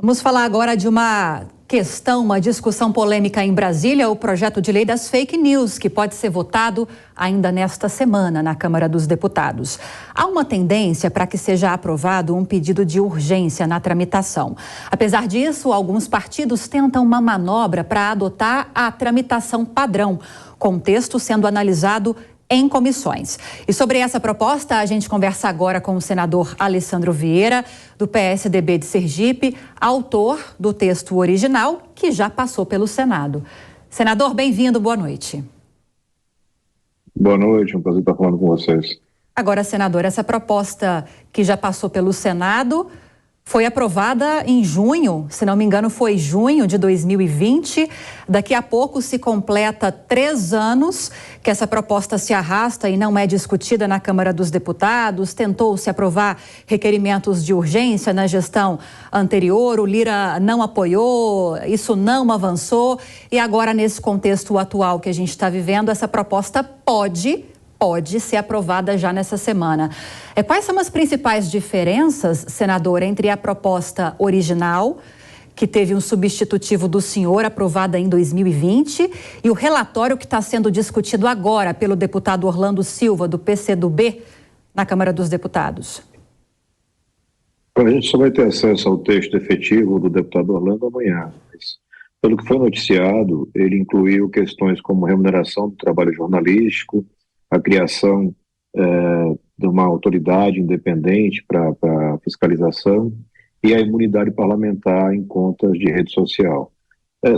Vamos falar agora de uma questão, uma discussão polêmica em Brasília, o projeto de lei das fake news, que pode ser votado ainda nesta semana na Câmara dos Deputados. Há uma tendência para que seja aprovado um pedido de urgência na tramitação. Apesar disso, alguns partidos tentam uma manobra para adotar a tramitação padrão, com o texto sendo analisado em comissões. E sobre essa proposta, a gente conversa agora com o senador Alessandro Vieira, do PSDB de Sergipe, autor do texto original, que já passou pelo Senado. Senador, bem-vindo, boa noite. Boa noite, é um prazer estar falando com vocês. Agora, senador, essa proposta que já passou pelo Senado foi aprovada em junho, se não me engano foi junho de 2020. Daqui a pouco se completa 3 anos que essa proposta se arrasta e não é discutida na Câmara dos Deputados. Tentou-se aprovar requerimentos de urgência na gestão anterior, o Lira não apoiou, isso não avançou. E agora, nesse contexto atual que a gente está vivendo, essa proposta pode ser aprovada já nessa semana. Quais são as principais diferenças, senador, entre a proposta original, que teve um substitutivo do senhor, aprovada em 2020, e o relatório que está sendo discutido agora pelo deputado Orlando Silva, do PCdoB, na Câmara dos Deputados? A gente só vai ter acesso ao texto efetivo do deputado Orlando amanhã. Mas, pelo que foi noticiado, ele incluiu questões como remuneração do trabalho jornalístico, a criação de uma autoridade independente para fiscalização e a imunidade parlamentar em contas de rede social.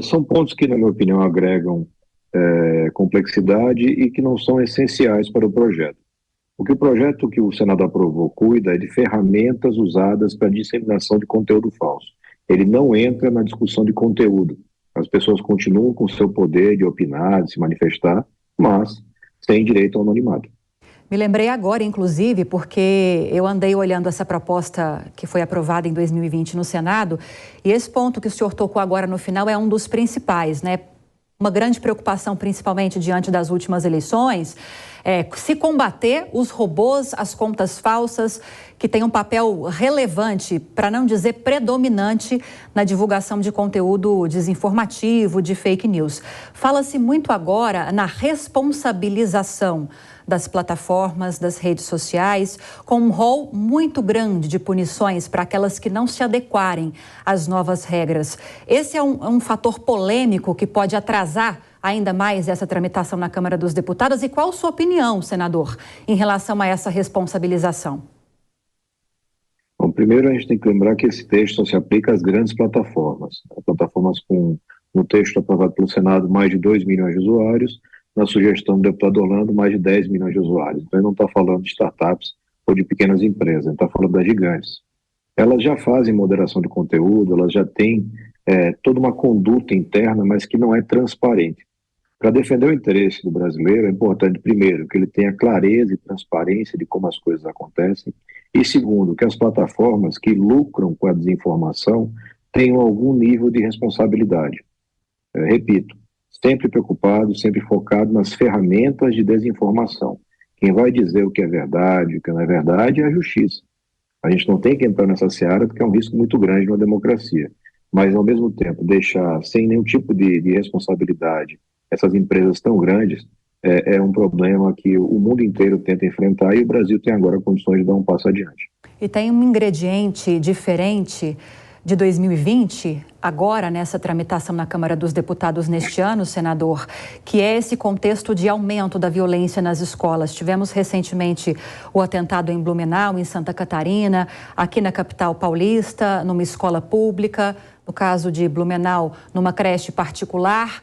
São pontos que, na minha opinião, agregam complexidade e que não são essenciais para o projeto. O projeto que o Senado aprovou cuida é de ferramentas usadas para disseminação de conteúdo falso. Ele não entra na discussão de conteúdo. As pessoas continuam com o seu poder de opinar, de se manifestar, mas sem direito ao anonimato. Me lembrei agora, inclusive, porque eu andei olhando essa proposta que foi aprovada em 2020 no Senado, e esse ponto que o senhor tocou agora no final é um dos principais, né? Uma grande preocupação, principalmente diante das últimas eleições, se combater os robôs, as contas falsas, que têm um papel relevante, para não dizer predominante, na divulgação de conteúdo desinformativo, de fake news. Fala-se muito agora na responsabilização das plataformas, das redes sociais, com um rol muito grande de punições para aquelas que não se adequarem às novas regras. Esse é um fator polêmico que pode atrasar ainda mais essa tramitação na Câmara dos Deputados. E qual a sua opinião, senador, em relação a essa responsabilização? Bom, primeiro a gente tem que lembrar que esse texto só se aplica às grandes plataformas. Plataformas com, no texto aprovado pelo Senado, mais de 2 milhões de usuários, na sugestão do deputado Orlando, mais de 10 milhões de usuários. Então ele não está falando de startups ou de pequenas empresas, ele está falando das gigantes. Elas já fazem moderação de conteúdo, elas já têm toda uma conduta interna, mas que não é transparente. Para defender o interesse do brasileiro, é importante, primeiro, que ele tenha clareza e transparência de como as coisas acontecem, e segundo, que as plataformas que lucram com a desinformação tenham algum nível de responsabilidade. Repito, sempre preocupado, sempre focado nas ferramentas de desinformação. Quem vai dizer o que é verdade, o que não é verdade, é a justiça. A gente não tem que entrar nessa seara porque é um risco muito grande numa democracia. Mas, ao mesmo tempo, deixar sem nenhum tipo de responsabilidade essas empresas tão grandes é um problema que o mundo inteiro tenta enfrentar e o Brasil tem agora condições de dar um passo adiante. E tem um ingrediente diferente de 2020, agora nessa tramitação na Câmara dos Deputados neste ano, senador, que é esse contexto de aumento da violência nas escolas. Tivemos recentemente o atentado em Blumenau, em Santa Catarina, aqui na capital paulista, numa escola pública, no caso de Blumenau, numa creche particular.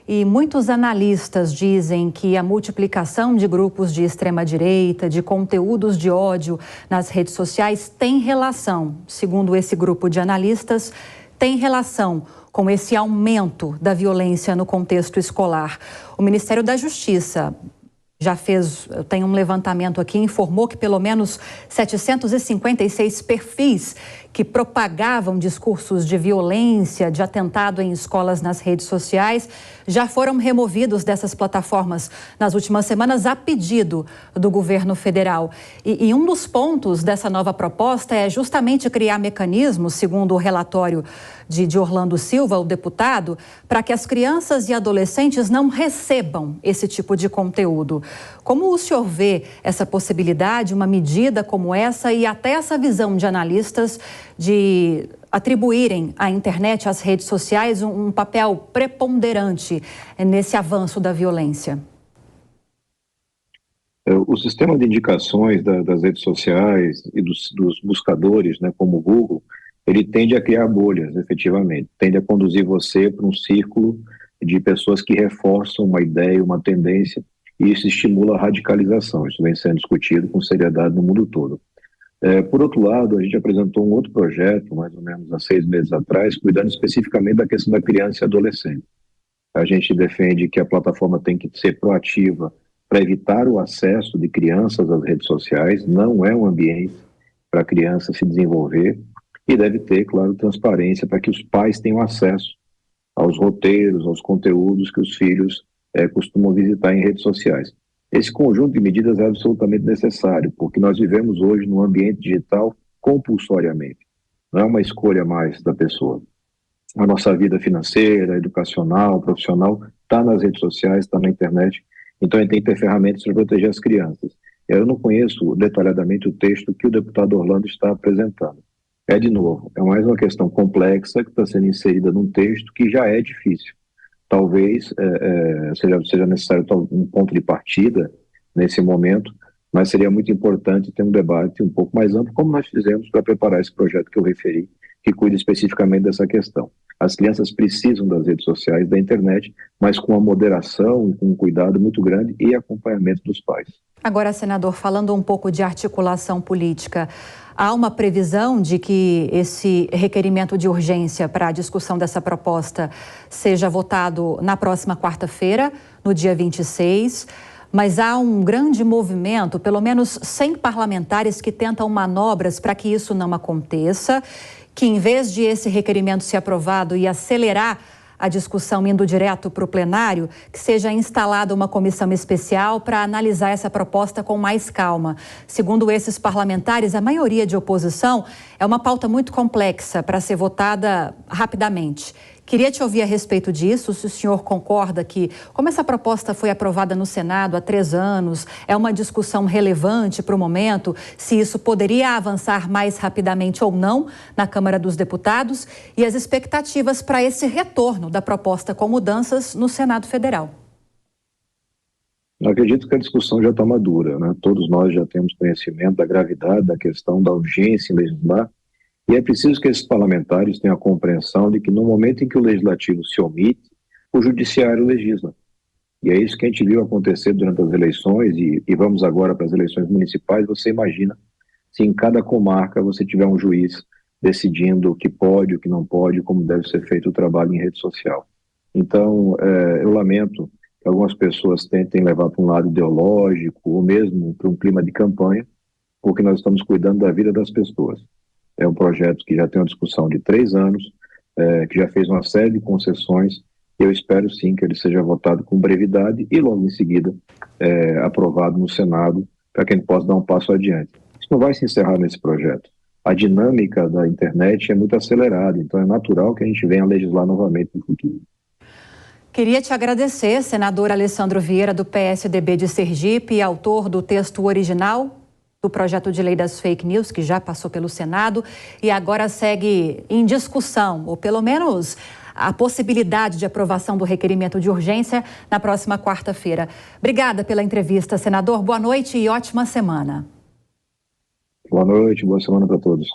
E muitos analistas dizem que a multiplicação de grupos de extrema-direita, de conteúdos de ódio nas redes sociais tem relação, segundo esse grupo de analistas, tem relação com esse aumento da violência no contexto escolar. O Ministério da Justiça tem um levantamento aqui, informou que pelo menos 756 perfis que propagavam discursos de violência, de atentado em escolas nas redes sociais, já foram removidos dessas plataformas nas últimas semanas a pedido do governo federal. E um dos pontos dessa nova proposta é justamente criar mecanismos, segundo o relatório de Orlando Silva, o deputado, para que as crianças e adolescentes não recebam esse tipo de conteúdo. Como o senhor vê essa possibilidade, uma medida como essa e até essa visão de analistas de atribuírem à internet, às redes sociais, um papel preponderante nesse avanço da violência? O sistema de indicações das redes sociais e dos buscadores, né, como o Google, ele tende a criar bolhas, efetivamente. Tende a conduzir você para um círculo de pessoas que reforçam uma ideia, uma tendência, e isso estimula a radicalização. Isso vem sendo discutido com seriedade no mundo todo. Por outro lado, a gente apresentou um outro projeto, mais ou menos há 6 meses atrás, cuidando especificamente da questão da criança e adolescente. A gente defende que a plataforma tem que ser proativa para evitar o acesso de crianças às redes sociais, não é um ambiente para a criança se desenvolver, e deve ter, claro, transparência para que os pais tenham acesso aos roteiros, aos conteúdos que os filhos costumam visitar em redes sociais. Esse conjunto de medidas é absolutamente necessário, porque nós vivemos hoje num ambiente digital compulsoriamente. Não é uma escolha mais da pessoa. A nossa vida financeira, educacional, profissional, está nas redes sociais, está na internet, então a gente tem que ter ferramentas para proteger as crianças. Eu não conheço detalhadamente o texto que o deputado Orlando está apresentando. De novo, é mais uma questão complexa que está sendo inserida num texto que já é difícil. Talvez seja necessário um ponto de partida nesse momento, mas seria muito importante ter um debate um pouco mais amplo, como nós fizemos para preparar esse projeto que eu referi, que cuida especificamente dessa questão. As crianças precisam das redes sociais, da internet, mas com uma moderação, com um cuidado muito grande e acompanhamento dos pais. Agora, senador, falando um pouco de articulação política, há uma previsão de que esse requerimento de urgência para a discussão dessa proposta seja votado na próxima quarta-feira, no dia 26, mas há um grande movimento, pelo menos 100 parlamentares que tentam manobras para que isso não aconteça, que em vez de esse requerimento ser aprovado e acelerar a discussão indo direto para o plenário, que seja instalada uma comissão especial para analisar essa proposta com mais calma. Segundo esses parlamentares, a maioria de oposição é uma pauta muito complexa para ser votada rapidamente. Queria te ouvir a respeito disso, se o senhor concorda que, como essa proposta foi aprovada no Senado há 3 anos, é uma discussão relevante para o momento, se isso poderia avançar mais rapidamente ou não na Câmara dos Deputados e as expectativas para esse retorno da proposta com mudanças no Senado Federal. Eu acredito que a discussão já está madura, né? Todos nós já temos conhecimento da gravidade da questão, da urgência em legislar. E é preciso que esses parlamentares tenham a compreensão de que no momento em que o legislativo se omite, o judiciário legisla. E é isso que a gente viu acontecer durante as eleições e vamos agora para as eleições municipais. Você imagina se em cada comarca você tiver um juiz decidindo o que pode, o que não pode, como deve ser feito o trabalho em rede social. Então, eu lamento que algumas pessoas tentem levar para um lado ideológico ou mesmo para um clima de campanha, porque nós estamos cuidando da vida das pessoas. É um projeto que já tem uma discussão de 3 anos, que já fez uma série de concessões, e eu espero sim que ele seja votado com brevidade e logo em seguida aprovado no Senado, para que a gente possa dar um passo adiante. Isso não vai se encerrar nesse projeto. A dinâmica da internet é muito acelerada, então é natural que a gente venha legislar novamente no futuro. Queria te agradecer, senador Alessandro Vieira, do PSDB de Sergipe, autor do texto original do projeto de lei das fake news, que já passou pelo Senado e agora segue em discussão, ou pelo menos a possibilidade de aprovação do requerimento de urgência na próxima quarta-feira. Obrigada pela entrevista, senador. Boa noite e ótima semana. Boa noite, boa semana para todos.